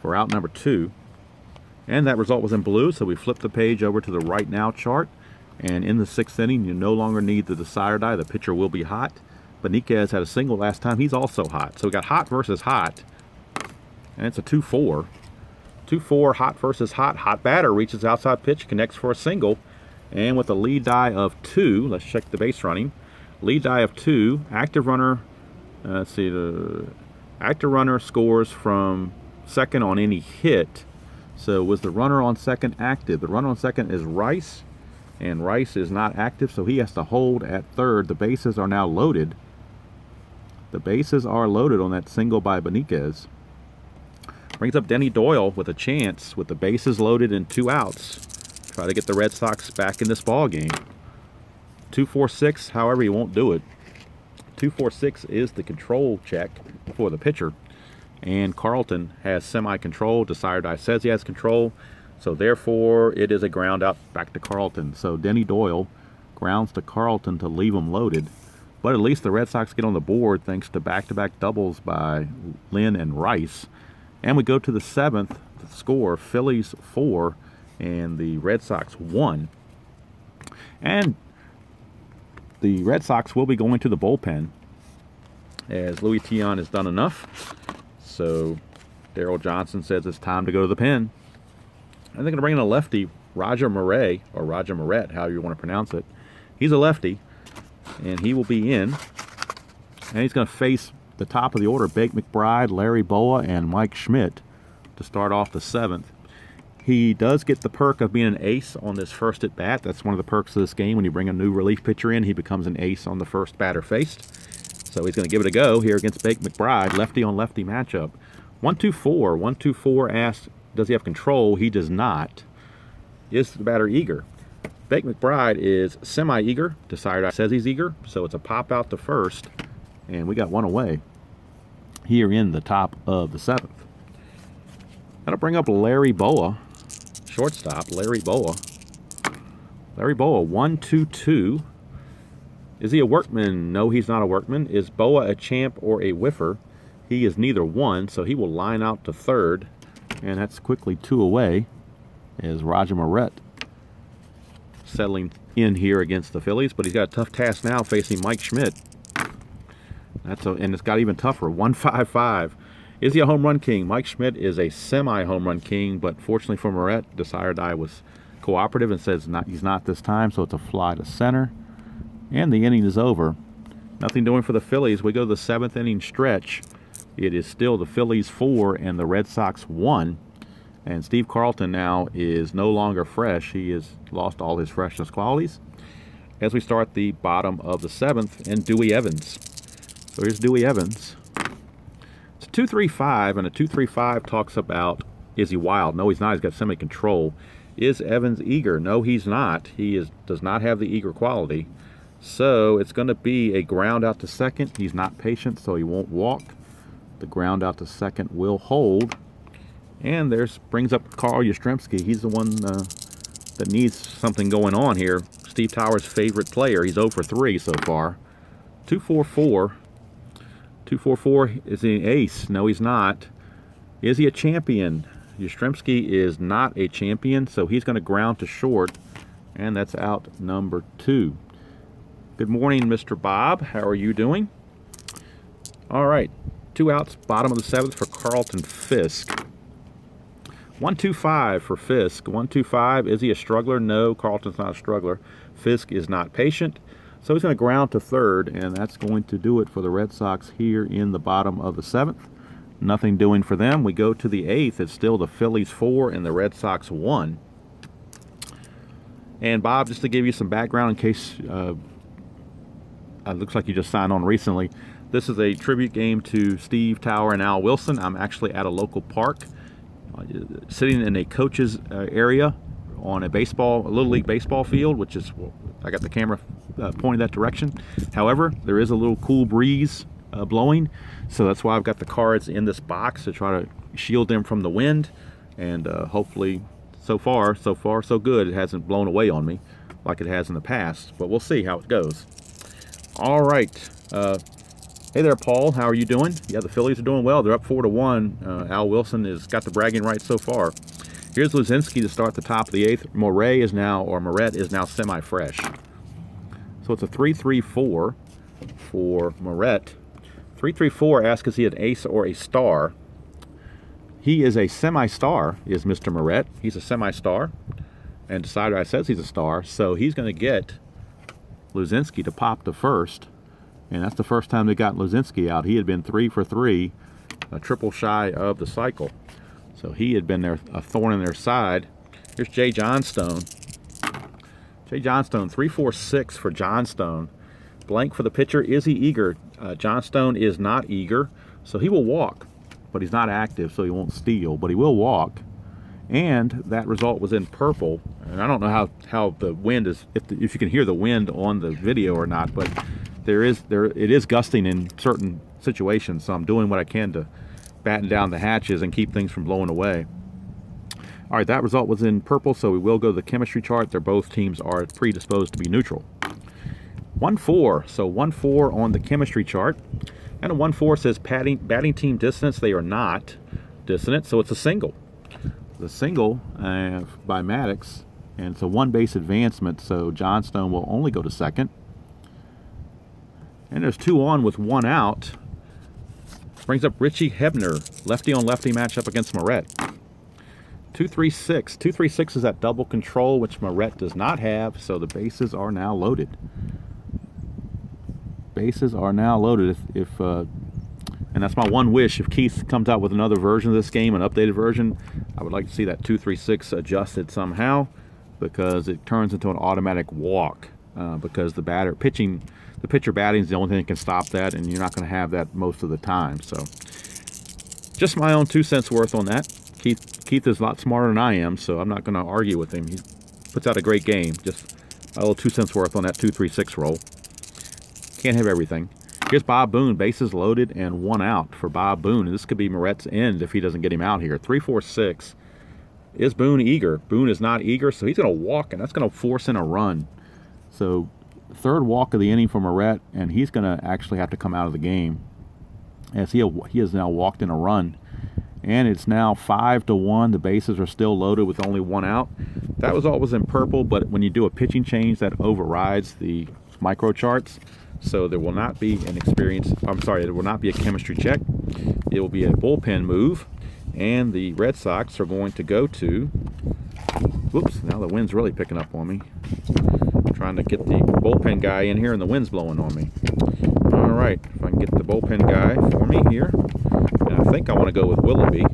for out number 2. And that result was in blue, so we flip the page over to the right now chart. And in the 6th inning, you no longer need the decider die. The pitcher will be hot. Beniquez had a single last time. He's also hot. So we got hot versus hot. And it's a 2-4. 2-4, hot versus hot. Hot batter reaches outside pitch, connects for a single. And with a lead die of 2, let's check the base running. Lead die of 2, active runner, let's see, the active runner scores from second on any hit. So was the runner on second active? The runner on second is Rice, and Rice is not active, so he has to hold at third. The bases are now loaded. The bases are loaded on that single by Beniquez. Brings up Denny Doyle with a chance with the bases loaded and 2 outs. Try to get the Red Sox back in this ball game. 2-4-6, however, he won't do it. 2-4-6 is the control check for the pitcher. And Carlton has semi-control. Decider die says he has control. So therefore, it is a ground out back to Carlton. So Denny Doyle grounds to Carlton to leave him loaded. But at least the Red Sox get on the board thanks to back-to-back doubles by Lynn and Rice. And we go to the 7th, the score, Phillies 4 and the Red Sox 1. And the Red Sox will be going to the bullpen as Louis Tion has done enough. So Daryl Johnson says it's time to go to the pen. And they're going to bring in a lefty, Roger Moret, or Roger Moret, however you want to pronounce it. He's a lefty, and he will be in. And he's going to face the top of the order, Bake McBride, Larry Boa, and Mike Schmidt to start off the 7th. He does get the perk of being an ace on this first at bat. That's one of the perks of this game. When you bring a new relief pitcher in, he becomes an ace on the first batter faced. So he's going to give it a go here against Bake McBride, lefty on lefty matchup. 1-2-4. 1-2-4 asks, does he have control? He does not. Is the batter eager? Bake McBride is semi-eager. Decider says he's eager, so it's a pop out to first, and we got 1 away. here in the top of the 7th. That'll bring up Larry Boa, shortstop, Larry Boa. Larry Boa, 1-2-2. Is he a workman? No, he's not a workman. Is Boa a champ or a whiffer? He is neither one, so he will line out to third. And that's quickly 2 away as Roger Moret settling in here against the Phillies. But he's got a tough task now facing Mike Schmidt. And it's got even tougher, 1-5-5. Is he a home run king? Mike Schmidt is a semi-home run king, but fortunately for Moret, decided I was cooperative and says he's not this time, so it's a fly to center. And the inning is over. Nothing doing for the Phillies. We go to the 7th inning stretch. It is still the Phillies 4 and the Red Sox 1. And Steve Carlton now is no longer fresh. He has lost all his freshness qualities. As we start the bottom of the 7th, and Dewey Evans. So here's Dewey Evans. It's a 2-3-5, and a 2-3-5 talks about, is he wild? No, he's not. He's got semi-control. Is Evans eager? No, he's not. He does not have the eager quality. So it's going to be a ground out to second. He's not patient, so he won't walk. The ground out to second will hold. And there's brings up Carl Yastrzemski. He's the one that needs something going on here. Steve Towers' favorite player. He's 0 for 3 so far. 2-4-4. 2-4-4. Is he an ace? No, he's not. Is he a champion? Yastrzemski is not a champion, so he's going to ground to short. And that's out number 2. Good morning, Mr. Bob. How are you doing? All right. 2 outs, bottom of the 7th for Carlton Fisk. 1-2-5 for Fisk. 1-2-5. Is he a struggler? No, Carlton's not a struggler. Fisk is not patient. So he's going to ground to third, and that's going to do it for the Red Sox here in the bottom of the 7th. Nothing doing for them. We go to the 8th. It's still the Phillies 4 and the Red Sox 1. And Bob, just to give you some background in case it looks like you just signed on recently, this is a tribute game to Steve Tower and Al Wilson. I'm actually at a local park, sitting in a coach's area on a Little League baseball field, which is, I got the camera pointed that direction. However, there is a little cool breeze blowing, so that's why I've got the cards in this box to try to shield them from the wind. And hopefully, so far so good. It hasn't blown away on me like it has in the past, but we'll see how it goes. All right. Hey there, Paul. How are you doing? Yeah, the Phillies are doing well. They're up 4-1. Al Wilson has got the bragging rights so far. Here's Luzinski to start the top of the 8th. Moret is now semi-fresh. So it's a 3-3-4 for Moret. 3-3-4 asks, is he an ace or a star? He is a semi-star, is Mr. Moret. He's a semi-star. And Decider says he's a star, so he's going to get Luzinski to pop to first. And that's the first time they got Luzinski out. He had been 3 for 3, a triple shy of the cycle. So he had been a thorn in their side. Here's Jay Johnstone. Jay Johnstone, 3-4-6 for Johnstone. Blank for the pitcher. Is he eager? Johnstone is not eager, so he will walk. But he's not active, so he won't steal. But he will walk. And that result was in purple. And I don't know how the wind is, if you can hear the wind on the video or not, but it is gusting in certain situations, so I'm doing what I can to batten down the hatches and keep things from blowing away. All right, that result was in purple, so we will go to the chemistry chart. Both teams are predisposed to be neutral. 1-4, so 1-4 on the chemistry chart. And a 1-4 says batting team dissonance. They are not dissonant, so it's a single. The single by Maddox, and it's a 1-base advancement, so Johnstone will only go to second. And there's 2 on with 1 out. Brings up Richie Hebner, lefty-on-lefty matchup against Moret. 2-3-6. 2-3-6 is that double control, which Moret does not have, so the bases are now loaded. Bases are now loaded. And that's my one wish. If Keith comes out with another version of this game, an updated version, I would like to see that 2-3-6 adjusted somehow, because it turns into an automatic walk. Because the pitcher batting is the only thing that can stop that, and you're not going to have that most of the time. So, just my own 2 cents worth on that. Keith is a lot smarter than I am, so I'm not going to argue with him. He puts out a great game. Just a little 2 cents worth on that 2-3-6 roll. Can't have everything. Here's Bob Boone, bases loaded and 1 out for Bob Boone. This could be Moret's end if he doesn't get him out here. 3-4-6. Is Boone eager? Boone is not eager, so he's going to walk, and that's going to force in a run. So, third walk of the inning for Moret, and he's going to actually have to come out of the game, as he has now walked in a run. And it's now 5-1. The bases are still loaded with only 1 out. That was always in purple, but when you do a pitching change, that overrides the micro charts. So there will not be an there will not be a chemistry check. It will be a bullpen move. And the Red Sox are going to go to, whoops, now the wind's really picking up on me. I'm trying to get the bullpen guy in here and the wind's blowing on me. All right, if I can get the bullpen guy for me here. And I think I want to go with Willoughby.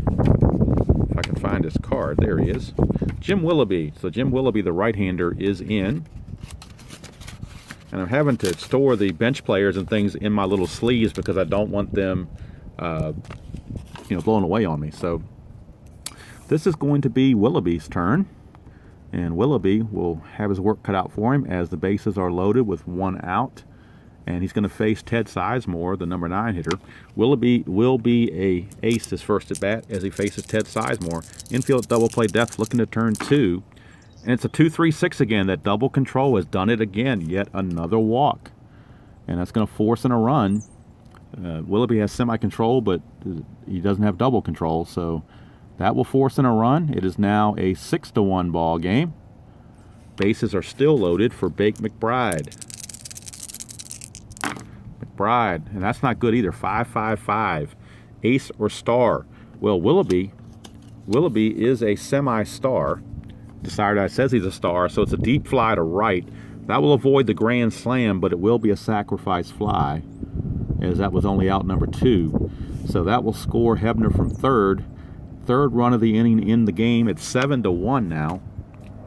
If I can find his card, there he is. Jim Willoughby. So Jim Willoughby, the right-hander, is in. And I'm having to store the bench players and things in my little sleeves because I don't want them, blowing away on me. So this is going to be Willoughby's turn. And Willoughby will have his work cut out for him as the bases are loaded with 1 out. And he's going to face Ted Sizemore, the number 9 hitter. Willoughby will be a ace his first at bat as he faces Ted Sizemore. Infield double play depth looking to turn 2. And it's a 2-3-6 again. That double control has done it again. Yet another walk. And that's going to force in a run. Willoughby has semi-control, but he doesn't have double control. So that will force in a run. It is now a 6-1 ball game. Bases are still loaded for Bake McBride. And that's not good either. 5-5-5. Ace or star. Well, Willoughby is a semi-star. Decider says he's a star, so it's a deep fly to right. That will avoid the grand slam, but it will be a sacrifice fly, as that was only out number 2. So that will score Hebner from third. Third run of the inning in the game. It's 7-1 now,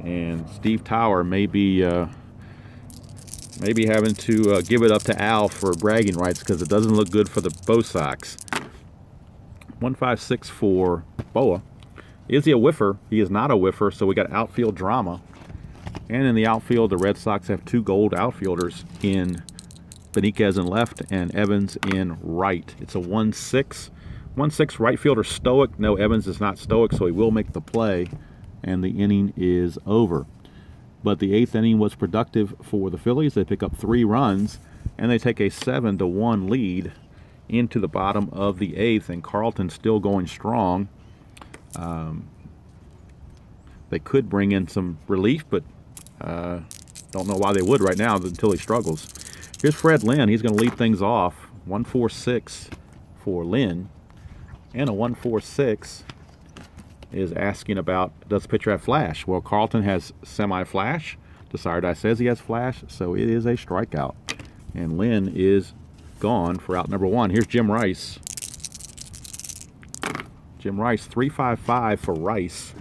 and Steve Tower may be having to give it up to Al for bragging rights because it doesn't look good for the Bo Sox. 1-5-6 for Boa. Is he a whiffer? He is not a whiffer, so we got outfield drama. And in the outfield, the Red Sox have 2 gold outfielders in Beniquez in left and Evans in right. It's a 1-6. 1-6 right fielder stoic. No, Evans is not stoic, so he will make the play, and the inning is over. But the 8th inning was productive for the Phillies. They pick up 3 runs, and they take a 7-1 lead into the bottom of the 8th, and Carlton's still going strong. They could bring in some relief, but don't know why they would right now until he struggles. Here's Fred Lynn. He's going to lead things off. 1-4-6 for Lynn, and a 1-4-6 is asking about, does the pitcher have flash? Well, Carlton has semi-flash. Decider says he has flash, so it is a strikeout. And Lynn is gone for out number 1. Here's Jim Rice. Jim Rice, 3-5-5 for Rice.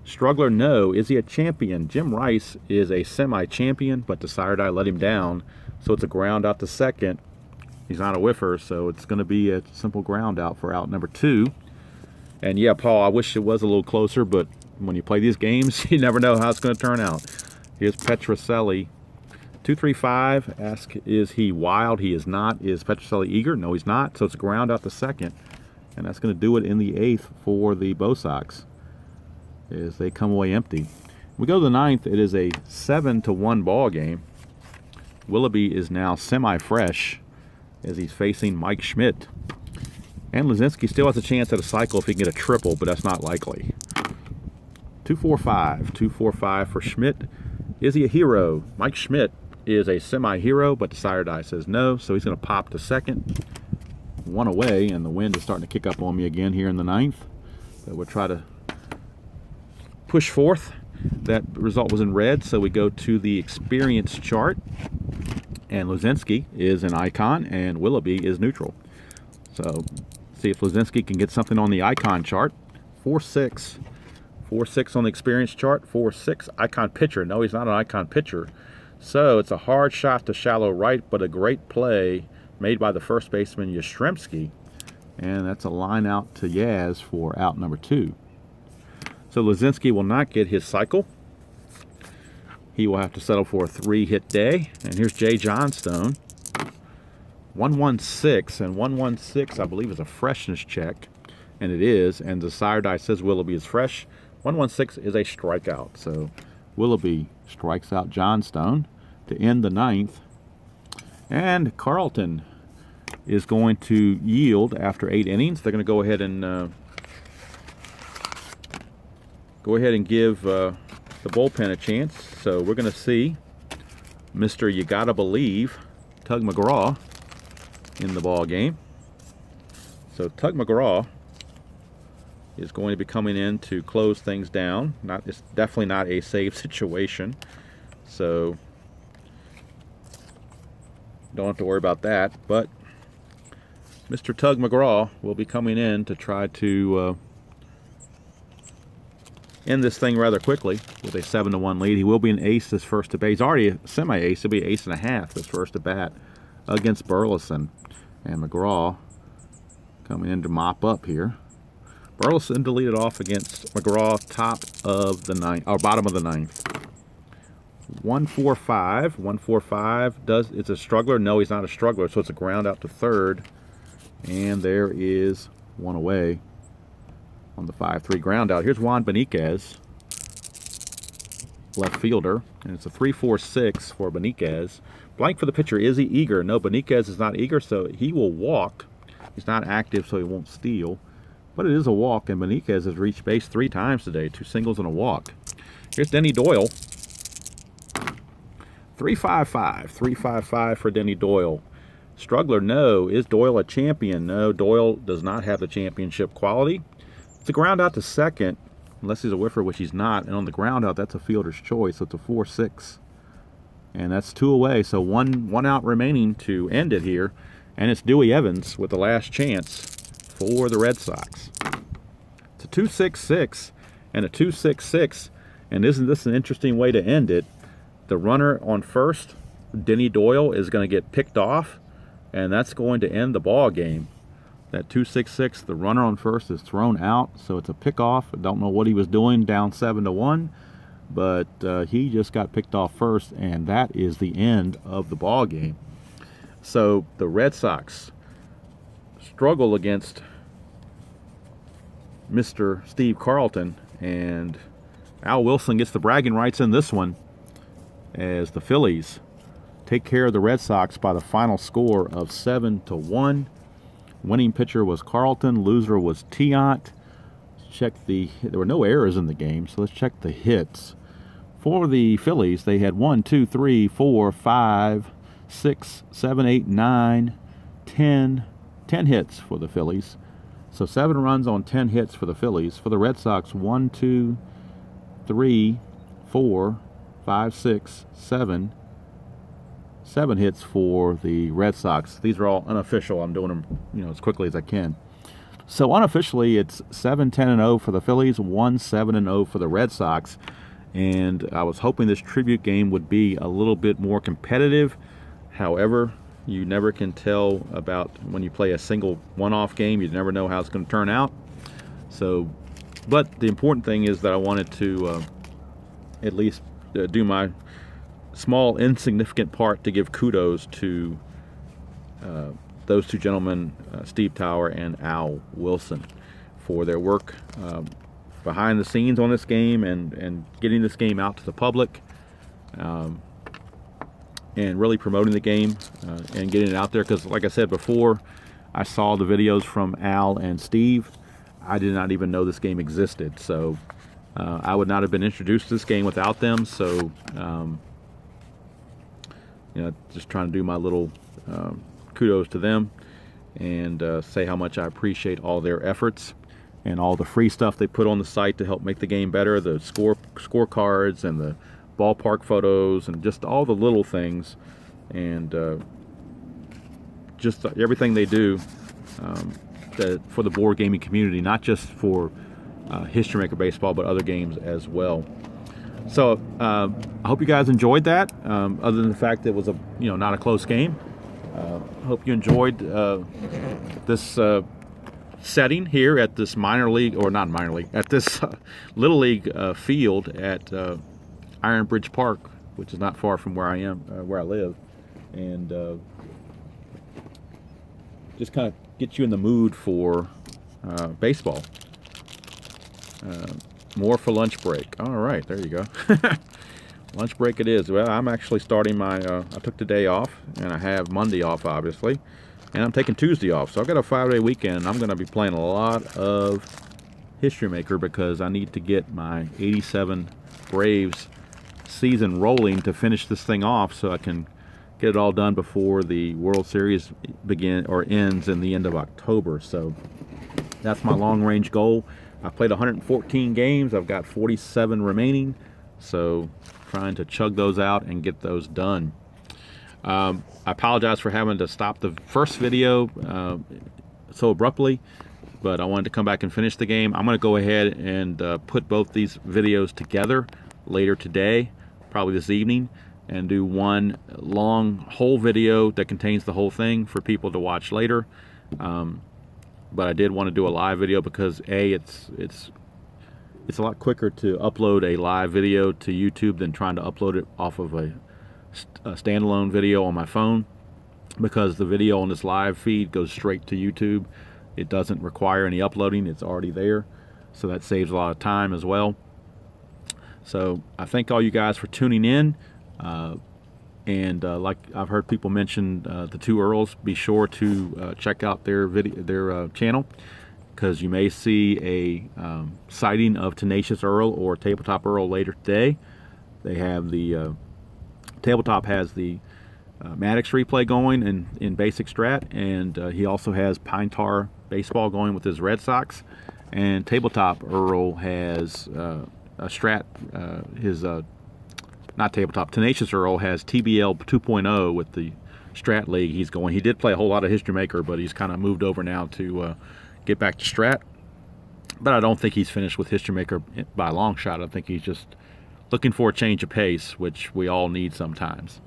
Struggler, no. Is he a champion? Jim Rice is a semi-champion, but Decider let him down, so it's a ground out to second. He's not a whiffer, so it's going to be a simple ground out for out number 2. And yeah, Paul, I wish it was a little closer, but when you play these games, you never know how it's going to turn out. Here's Petrocelli. 2-3-5. Ask, is he wild? He is not. Is Petrocelli eager? No, he's not. So it's a ground out to second. And that's going to do it in the 8th for the Bo Sox as they come away empty. We go to the 9th. It is a 7-1 ball game. Willoughby is now semi-fresh as he's facing Mike Schmidt. And Lazinski still has a chance at a cycle if he can get a triple, but that's not likely. 2-4-5. 2-4-5 for Schmidt. Is he a hero? Mike Schmidt is a semi-hero, but Decider says no, so he's going to pop to second. 1 away, and the wind is starting to kick up on me again here in the 9th. But we'll try to push forth. That result was in red, so we go to the experience chart. And Lazinski is an icon, and Willoughby is neutral. So, see if Lazinski can get something on the icon chart. 4-6. 4-6 on the experience chart. 4-6. Icon pitcher. No, he's not an icon pitcher. So, it's a hard shot to shallow right, but a great play made by the first baseman Yastrzemski. And that's a line out to Yaz for out number 2. So, Lazinski will not get his cycle. He will have to settle for a 3-hit day. And here's Jay Johnstone. 116, and 116 I believe is a freshness check, and it is, and the sire die says Willoughby is fresh. 116 is a strikeout, so Willoughby strikes out Johnstone to end the 9th, and Carlton is going to yield after 8 innings. They're going to go ahead and give the bullpen a chance. So we're going to see Mr. You Gotta Believe, Tug McGraw, in the ball game. So Tug McGraw is going to be coming in to close things down. It's definitely not a save situation, so don't have to worry about that. But Mr. Tug McGraw will be coming in to try to end this thing rather quickly with a 7-1 lead. He will be an ace this first at bat. He's already a semi-ace. He'll be ace and a half this first at bat against Burleson. And McGraw coming in to mop up here. Burleson to lead it off against McGraw, top of the 9th, or bottom of the 9th. 145. 145 it's a struggler. No, he's not a struggler, so it's a ground out to third. And there is one away on the 5-3 ground out. Here's Juan Beniquez, left fielder, and it's a 3-4-6 for Beniquez. Blank for the pitcher. Is he eager? No, Beniquez is not eager, so he will walk. He's not active, so he won't steal. But it is a walk, and Beniquez has reached base 3 times today, 2 singles and a walk. Here's Denny Doyle. 3-5-5. 3-5-5 for Denny Doyle. Struggler, no. Is Doyle a champion? No, Doyle does not have the championship quality. It's a ground out to second, unless he's a whiffer, which he's not. And on the ground out, that's a fielder's choice. So it's a 4-6. And that's 2 away. So one out remaining to end it here. And it's Dewey Evans with the last chance for the Red Sox. It's a 2-6-6 and a 2-6-6. And isn't this an interesting way to end it? The runner on first, Denny Doyle, is going to get picked off, and that's going to end the ball game. That 2-6-6, the runner on first is thrown out, so it's a pickoff. I don't know what he was doing down 7-1, but he just got picked off first, and that is the end of the ball game. So the Red Sox struggle against Mr. Steve Carlton, and Al Wilson gets the bragging rights in this one as the Phillies take care of the Red Sox by the final score of 7-1. Winning pitcher was Carlton, loser was Tiant. There were no errors in the game, so let's check the hits. For the Phillies, they had 1, 2, 3, 4, 5, 6, 7, 8, 9, 10 hits for the Phillies. So 7 runs on 10 hits for the Phillies. For the Red Sox, 1, 2, 3, 4, 5, 6, 7 hits for the Red Sox. These are all unofficial. I'm doing them, as quickly as I can. So unofficially, it's 7-10-0 for the Phillies, 1-7-0 for the Red Sox. And I was hoping this tribute game would be a little bit more competitive. However, you never can tell about when you play a single one-off game. You never know how it's going to turn out. So, but the important thing is that I wanted to at least do my small, insignificant part to give kudos to those 2 gentlemen, Steve Tower and Al Wilson, for their work behind the scenes on this game and getting this game out to the public, and really promoting the game and getting it out there. Because like I said before, I saw the videos from Al and Steve. I did not even know this game existed, so I would not have been introduced to this game without them. So just trying to do my little kudos to them and say how much I appreciate all their efforts and all the free stuff they put on the site to help make the game better, the scorecards and the ballpark photos and just all the little things, and just everything they do for the board gaming community, not just for History Maker Baseball, but other games as well. So I hope you guys enjoyed that. Other than the fact that it was not a close game, I hope you enjoyed this setting here at this minor league, or not minor league, at this little league field at Iron Bridge Park, which is not far from where I live, and just kind of get you in the mood for baseball. More for lunch break. All right, there you go. Lunch break it is. Well, I'm actually starting my, I took the day off, and I have Monday off, obviously, and I'm taking Tuesday off. So I've got a 5-day weekend. I'm going to be playing a lot of History Maker because I need to get my 87 Braves season rolling to finish this thing off so I can get it all done before the World Series ends in the end of October. So that's my long-range goal. I played 114 games. I've got 47 remaining, so trying to chug those out and get those done. I apologize for having to stop the first video so abruptly, but I wanted to come back and finish the game. I'm going to go ahead and put both these videos together later today, probably this evening, and do one long whole video that contains the whole thing for people to watch later. But I did want to do a live video because it's a lot quicker to upload a live video to YouTube than trying to upload it off of a standalone video on my phone, because the video on this live feed goes straight to YouTube. It doesn't require any uploading. It's already there, so that saves a lot of time as well. So I thank all you guys for tuning in. Like I've heard people mention the two Earls, be sure to check out their channel, because you may see a sighting of Tenacious Earl or Tabletop Earl later today. They have the Tabletop has the Maddox replay going in basic strat, and he also has Pine Tar Baseball going with his Red Sox, and Tabletop Earl has a strat, not Tabletop, Tenacious Earl has TBL 2.0 with the Strat League he's going. He did play a whole lot of History Maker, but he's kind of moved over now to get back to Strat. But I don't think he's finished with History Maker by a long shot. I think he's just looking for a change of pace, which we all need sometimes.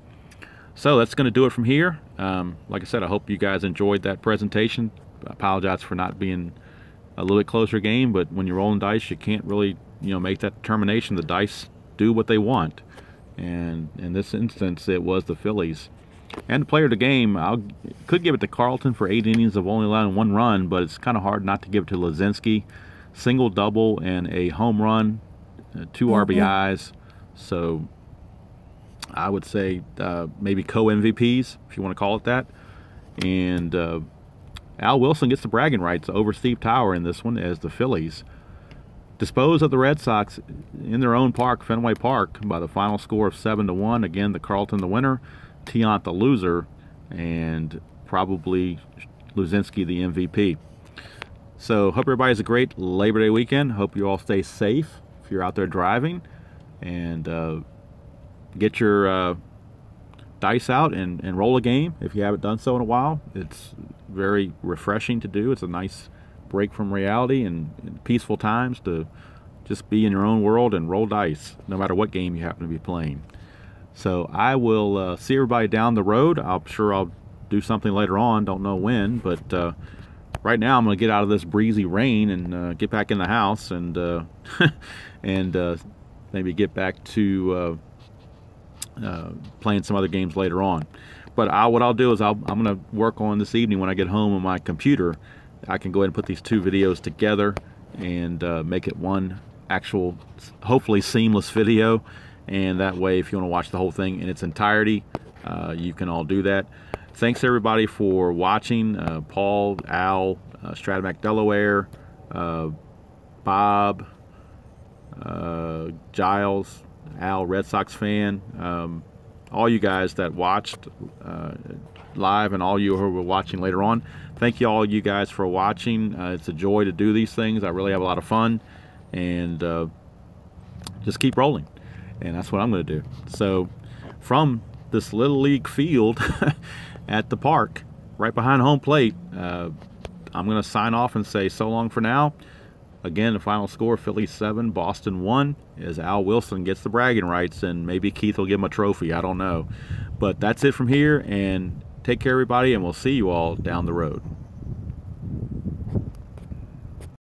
So that's going to do it from here. Like I said, I hope you guys enjoyed that presentation. I apologize for not being a little bit closer game, but when you're rolling dice, you can't really, make that determination. The dice do what they want. And in this instance, it was the Phillies. And the player of the game, I could give it to Carlton for 8 innings of only allowing 1 run, but it's kind of hard not to give it to Lazinski. Single, double, and a home run, 2 RBIs. So I would say maybe co-MVPs, if you want to call it that. And Al Wilson gets the bragging rights over Steve Tower in this one, as the Phillies dispose of the Red Sox in their own park, Fenway Park, by the final score of 7-1. Again, the Carlton the winner, Tiant the loser, and probably Luzinski the MVP. So hope everybody has a great Labor Day weekend. Hope you all stay safe if you're out there driving, and get your dice out and roll a game if you haven't done so in a while. It's very refreshing to do. It's a nice break from reality and peaceful times to just be in your own world and roll dice, no matter what game you happen to be playing. So I will see everybody down the road. I'm sure I'll do something later on, don't know when, but right now I'm going to get out of this breezy rain and get back in the house and maybe get back to playing some other games later on. But what I'll do is I'm going to work on this evening when I get home on my computer. I can go ahead and put these 2 videos together and make it one actual, hopefully seamless video. And that way, if you want to watch the whole thing in its entirety, you can all do that. Thanks everybody for watching. Paul, Al, Stratomac Delaware, Bob, Giles, Al, Red Sox fan, all you guys that watched live, and all you who were watching later on. Thank you all you guys for watching. It's a joy to do these things. I really have a lot of fun, and just keep rolling. And that's what I'm going to do. So from this Little League field at the park right behind home plate, I'm going to sign off and say so long for now. Again, the final score, Phillies 7, Boston 1, as Al Wilson gets the bragging rights, and maybe Keith will give him a trophy. I don't know. But that's it from here, and take care, everybody, and we'll see you all down the road.